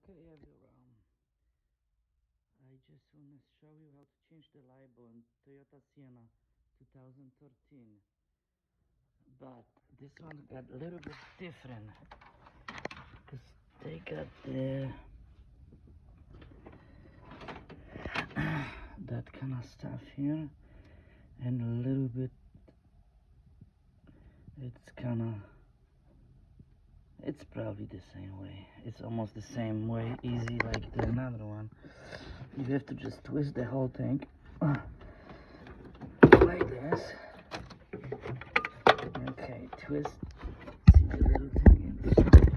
Okay everyone, I just want to show you how to change the light bulb in Toyota Sienna 2013. But this one got a little bit different because they got that kind of stuff here, and a little bit it's probably the same way. It's almost the same way, easy like the another one. You have to just twist the whole thing like this. Okay, twist. See the little thing inside.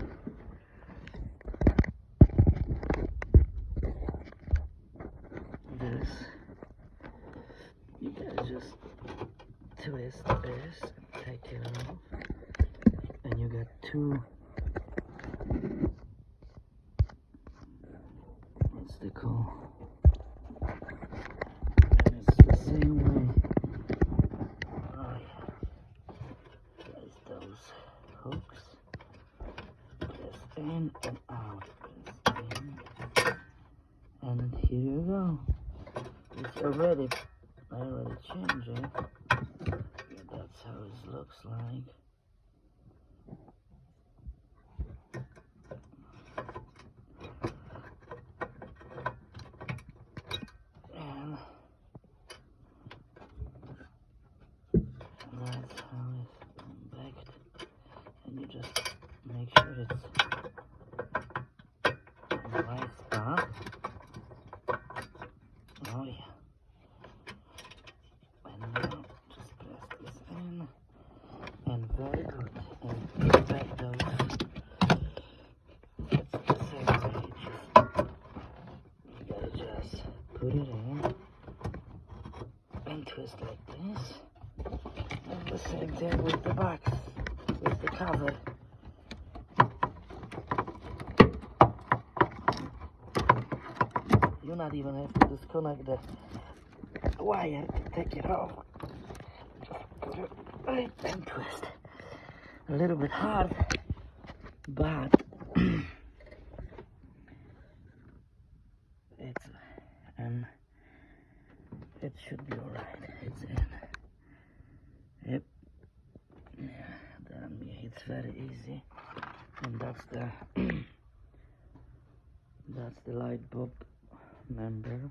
This. You gotta just twist this and take it off. And you got two. What's the call? And it's the same way. Oh yeah. There's those hooks. Press in and out. Press in. And here you go. It's already, I already changed it. That's how it looks like. And that's how it's backed. And you just make sure it's in the right spot. Oh yeah. And now just press this in. And very good. And put back those. It's the same way. You gotta just put it in and twist like this. And the same thing with the box, with the cover. You not even have to disconnect the wire to take it off. Just put it right and twist. A little bit hard, but it's it should be alright. It's in. Yep. Yeah, it's very easy. And that's the that's the light bulb member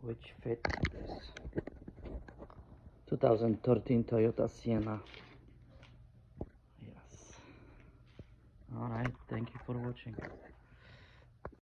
which fits this 2013 Toyota Sienna. Yes. Alright, thank you for watching.